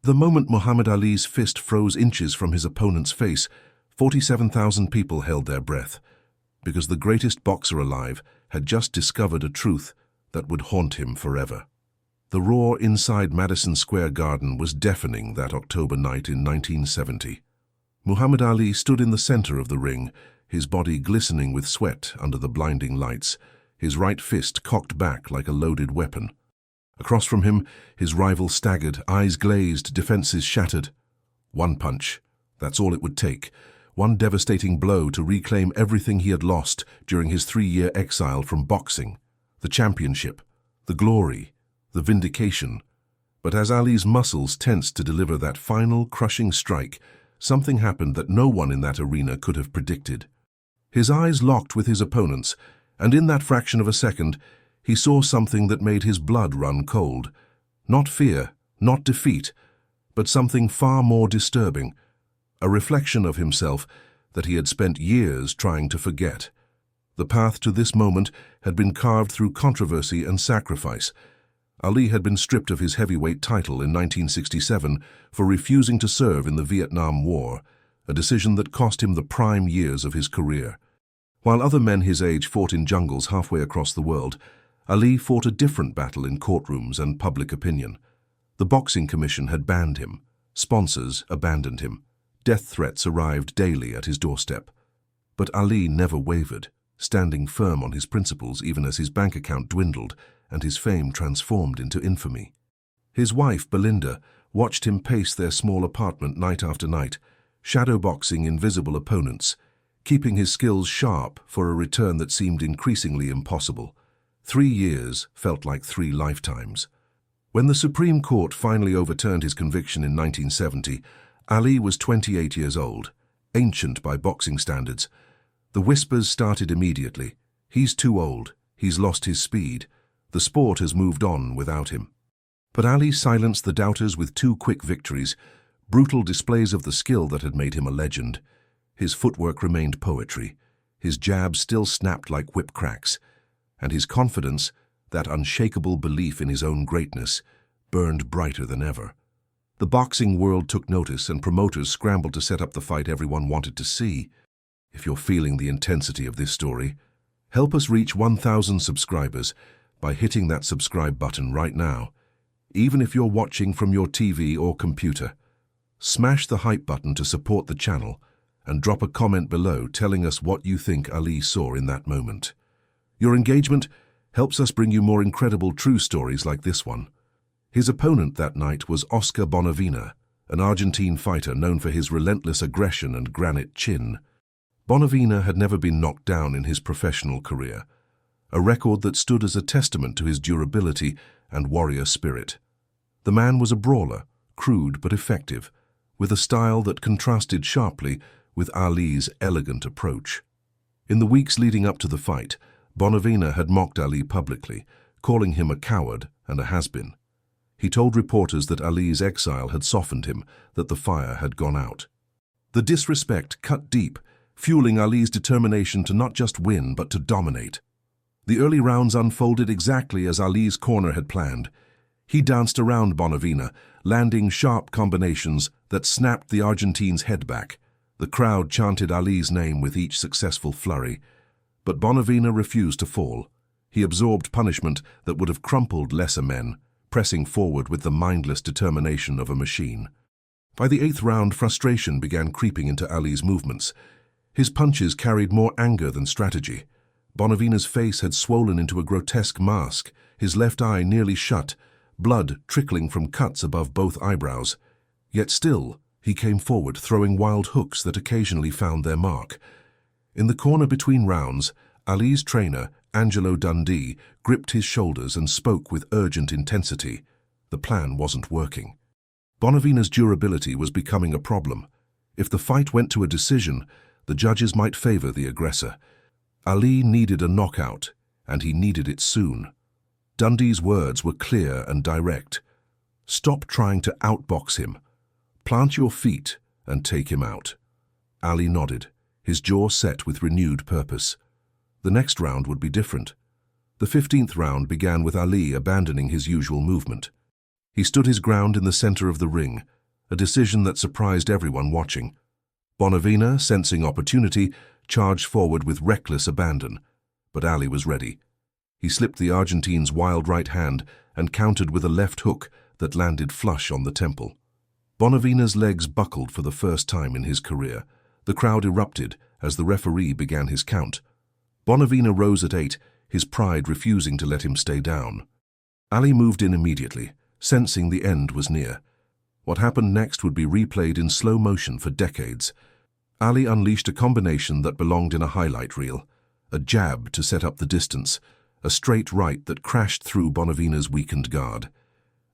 The moment Muhammad Ali's fist froze inches from his opponent's face, 47,000 people held their breath, because the greatest boxer alive had just discovered a truth that would haunt him forever. The roar inside Madison Square Garden was deafening that October night in 1970. Muhammad Ali stood in the center of the ring, his body glistening with sweat under the blinding lights, his right fist cocked back like a loaded weapon. Across from him, his rival staggered, eyes glazed, defenses shattered. One punch, that's all it would take. One devastating blow to reclaim everything he had lost during his 3-year exile from boxing. The championship, the glory, the vindication. But as Ali's muscles tensed to deliver that final, crushing strike, something happened that no one in that arena could have predicted. His eyes locked with his opponent's, and in that fraction of a second, he saw something that made his blood run cold. Not fear, not defeat, but something far more disturbing. A reflection of himself that he had spent years trying to forget. The path to this moment had been carved through controversy and sacrifice. Ali had been stripped of his heavyweight title in 1967 for refusing to serve in the Vietnam War, a decision that cost him the prime years of his career. While other men his age fought in jungles halfway across the world, Ali fought a different battle in courtrooms and public opinion. The Boxing Commission had banned him. Sponsors abandoned him. Death threats arrived daily at his doorstep. But Ali never wavered, standing firm on his principles even as his bank account dwindled and his fame transformed into infamy. His wife, Belinda, watched him pace their small apartment night after night, shadowboxing invisible opponents, keeping his skills sharp for a return that seemed increasingly impossible. 3 years felt like 3 lifetimes. When the Supreme Court finally overturned his conviction in 1970, Ali was 28 years old, ancient by boxing standards. The whispers started immediately. He's too old. He's lost his speed. The sport has moved on without him. But Ali silenced the doubters with 2 quick victories, brutal displays of the skill that had made him a legend. His footwork remained poetry. His jabs still snapped like whip cracks. And his confidence, that unshakable belief in his own greatness, burned brighter than ever. The boxing world took notice and promoters scrambled to set up the fight everyone wanted to see. If you're feeling the intensity of this story, help us reach 1,000 subscribers by hitting that subscribe button right now. Even if you're watching from your TV or computer, smash the hype button to support the channel and drop a comment below telling us what you think Ali saw in that moment. Your engagement helps us bring you more incredible true stories like this one. His opponent that night was Oscar Bonavena, an Argentine fighter known for his relentless aggression and granite chin. Bonavena had never been knocked down in his professional career, a record that stood as a testament to his durability and warrior spirit. The man was a brawler, crude but effective, with a style that contrasted sharply with Ali's elegant approach. In the weeks leading up to the fight, Bonavena had mocked Ali publicly, calling him a coward and a has-been. He told reporters that Ali's exile had softened him, that the fire had gone out. The disrespect cut deep, fueling Ali's determination to not just win but to dominate. The early rounds unfolded exactly as Ali's corner had planned. He danced around Bonavena, landing sharp combinations that snapped the Argentine's head back. The crowd chanted Ali's name with each successful flurry. But Bonavena refused to fall. He absorbed punishment that would have crumpled lesser men, pressing forward with the mindless determination of a machine. By the 8th round, frustration began creeping into Ali's movements. His punches carried more anger than strategy. Bonavena's face had swollen into a grotesque mask, his left eye nearly shut, blood trickling from cuts above both eyebrows. Yet still, he came forward, throwing wild hooks that occasionally found their mark. In the corner between rounds, Ali's trainer, Angelo Dundee, gripped his shoulders and spoke with urgent intensity. The plan wasn't working. Bonavena's durability was becoming a problem. If the fight went to a decision, the judges might favor the aggressor. Ali needed a knockout, and he needed it soon. Dundee's words were clear and direct. Stop trying to outbox him. Plant your feet and take him out. Ali nodded, his jaw set with renewed purpose. The next round would be different. The 15th round began with Ali abandoning his usual movement. He stood his ground in the center of the ring, a decision that surprised everyone watching. Bonavina, sensing opportunity, charged forward with reckless abandon. But Ali was ready. He slipped the Argentine's wild right hand and countered with a left hook that landed flush on the temple. Bonavina's legs buckled for the first time in his career. The crowd erupted as the referee began his count. Bonavina rose at 8, his pride refusing to let him stay down. Ali moved in immediately, sensing the end was near. What happened next would be replayed in slow motion for decades. Ali unleashed a combination that belonged in a highlight reel. A jab to set up the distance, a straight right that crashed through Bonavina's weakened guard.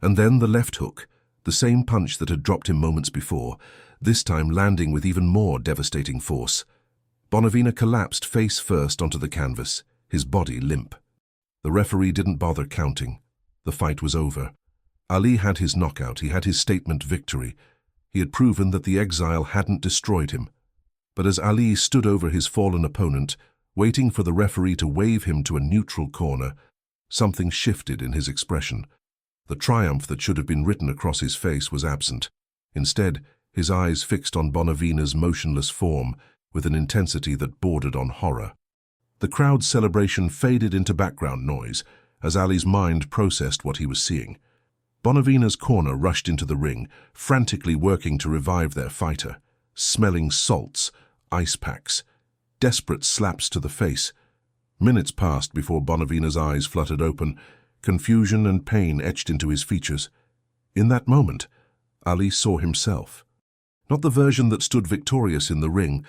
And then the left hook, the same punch that had dropped him moments before, this time landing with even more devastating force. Bonavina collapsed face first onto the canvas, his body limp. The referee didn't bother counting. The fight was over. Ali had his knockout, he had his statement victory. He had proven that the exile hadn't destroyed him. But as Ali stood over his fallen opponent, waiting for the referee to wave him to a neutral corner, something shifted in his expression. The triumph that should have been written across his face was absent. Instead, his eyes fixed on Bonavina's motionless form with an intensity that bordered on horror. The crowd's celebration faded into background noise as Ali's mind processed what he was seeing. Bonavina's corner rushed into the ring, frantically working to revive their fighter, smelling salts, ice packs, desperate slaps to the face. Minutes passed before Bonavina's eyes fluttered open, confusion and pain etched into his features. In that moment, Ali saw himself. Not the version that stood victorious in the ring,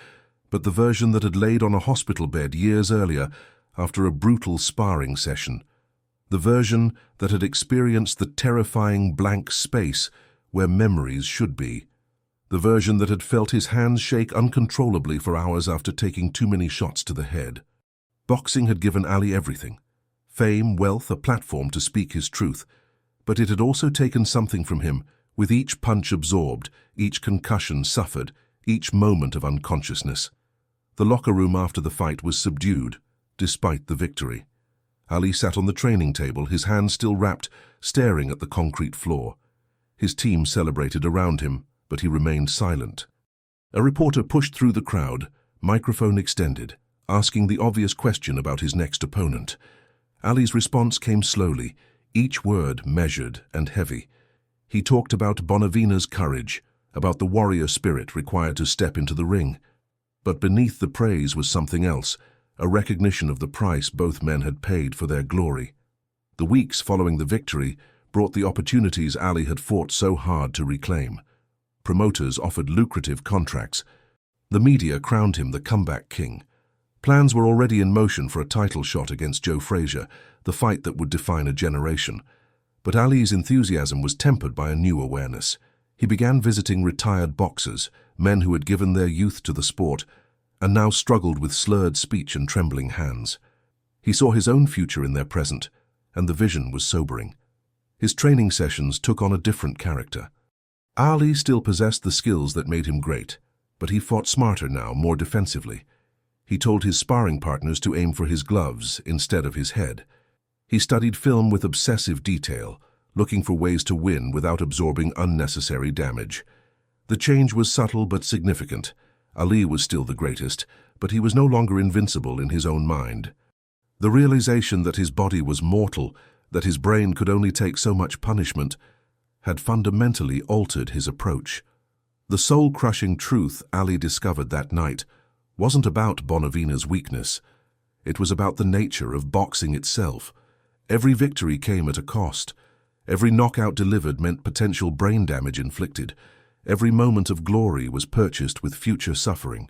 but the version that had laid on a hospital bed years earlier after a brutal sparring session. The version that had experienced the terrifying blank space where memories should be. The version that had felt his hands shake uncontrollably for hours after taking too many shots to the head. Boxing had given Ali everything. Fame, wealth, a platform to speak his truth. But it had also taken something from him, with each punch absorbed, each concussion suffered, each moment of unconsciousness. The locker room after the fight was subdued, despite the victory. Ali sat on the training table, his hands still wrapped, staring at the concrete floor. His team celebrated around him, but he remained silent. A reporter pushed through the crowd, microphone extended, asking the obvious question about his next opponent. Ali's response came slowly, each word measured and heavy. He talked about Bonavina's courage, about the warrior spirit required to step into the ring. But beneath the praise was something else, a recognition of the price both men had paid for their glory. The weeks following the victory brought the opportunities Ali had fought so hard to reclaim. Promoters offered lucrative contracts. The media crowned him the comeback king. Plans were already in motion for a title shot against Joe Frazier, the fight that would define a generation. But Ali's enthusiasm was tempered by a new awareness. He began visiting retired boxers, men who had given their youth to the sport, and now struggled with slurred speech and trembling hands. He saw his own future in their present, and the vision was sobering. His training sessions took on a different character. Ali still possessed the skills that made him great, but he fought smarter now, more defensively. He told his sparring partners to aim for his gloves instead of his head. He studied film with obsessive detail, looking for ways to win without absorbing unnecessary damage. The change was subtle but significant. Ali was still the greatest, but he was no longer invincible in his own mind. The realization that his body was mortal, that his brain could only take so much punishment, had fundamentally altered his approach. The soul-crushing truth Ali discovered that night wasn't about Bonavina's weakness. It was about the nature of boxing itself. Every victory came at a cost. Every knockout delivered meant potential brain damage inflicted. Every moment of glory was purchased with future suffering.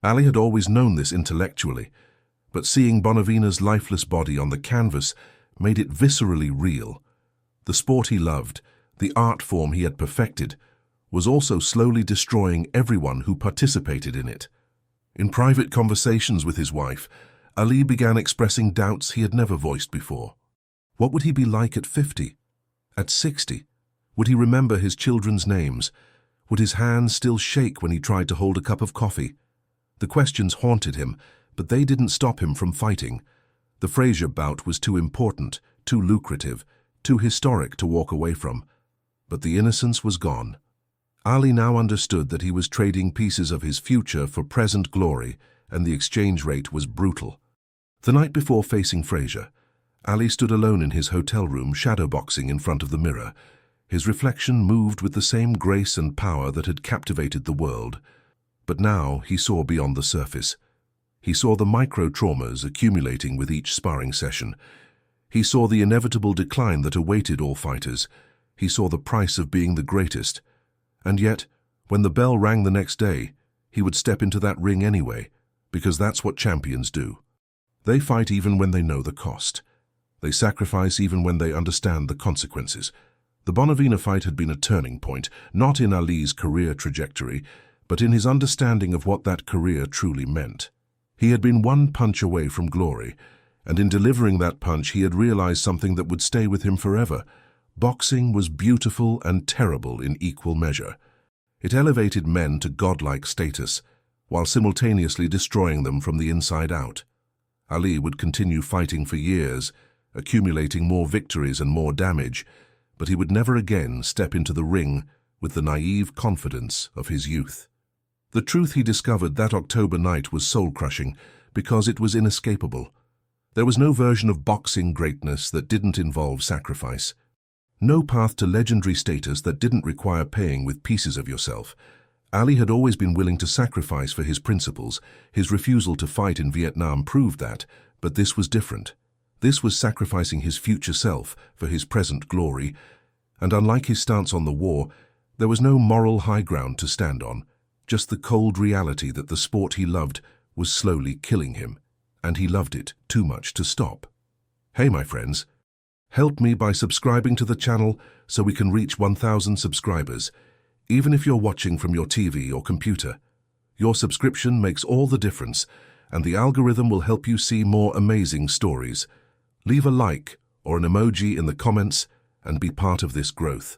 Ali had always known this intellectually, but seeing Bonavina's lifeless body on the canvas made it viscerally real. The sport he loved, the art form he had perfected, was also slowly destroying everyone who participated in it. In private conversations with his wife, Ali began expressing doubts he had never voiced before. What would he be like at 50? At 60? Would he remember his children's names? Would his hands still shake when he tried to hold a cup of coffee? The questions haunted him, but they didn't stop him from fighting. The Frazier bout was too important, too lucrative, too historic to walk away from. But the innocence was gone. Ali now understood that he was trading pieces of his future for present glory, and the exchange rate was brutal. The night before facing Fraser, Ali stood alone in his hotel room, shadowboxing in front of the mirror. His reflection moved with the same grace and power that had captivated the world. But now he saw beyond the surface. He saw the micro-traumas accumulating with each sparring session. He saw the inevitable decline that awaited all fighters. He saw the price of being the greatest. And yet, when the bell rang the next day, he would step into that ring anyway, because that's what champions do. They fight even when they know the cost. They sacrifice even when they understand the consequences. The Bonavina fight had been a turning point, not in Ali's career trajectory, but in his understanding of what that career truly meant. He had been one punch away from glory, and in delivering that punch he had realized something that would stay with him forever. Boxing was beautiful and terrible in equal measure. It elevated men to godlike status, while simultaneously destroying them from the inside out. Ali would continue fighting for years, accumulating more victories and more damage, but he would never again step into the ring with the naive confidence of his youth. The truth he discovered that October night was soul-crushing because it was inescapable. There was no version of boxing greatness that didn't involve sacrifice. No path to legendary status that didn't require paying with pieces of yourself. Ali had always been willing to sacrifice for his principles. His refusal to fight in Vietnam proved that, but this was different. This was sacrificing his future self for his present glory, and unlike his stance on the war, there was no moral high ground to stand on, just the cold reality that the sport he loved was slowly killing him, and he loved it too much to stop. Hey, my friends, help me by subscribing to the channel so we can reach 1,000 subscribers. Even if you're watching from your TV or computer, your subscription makes all the difference, and the algorithm will help you see more amazing stories. Leave a like or an emoji in the comments and be part of this growth.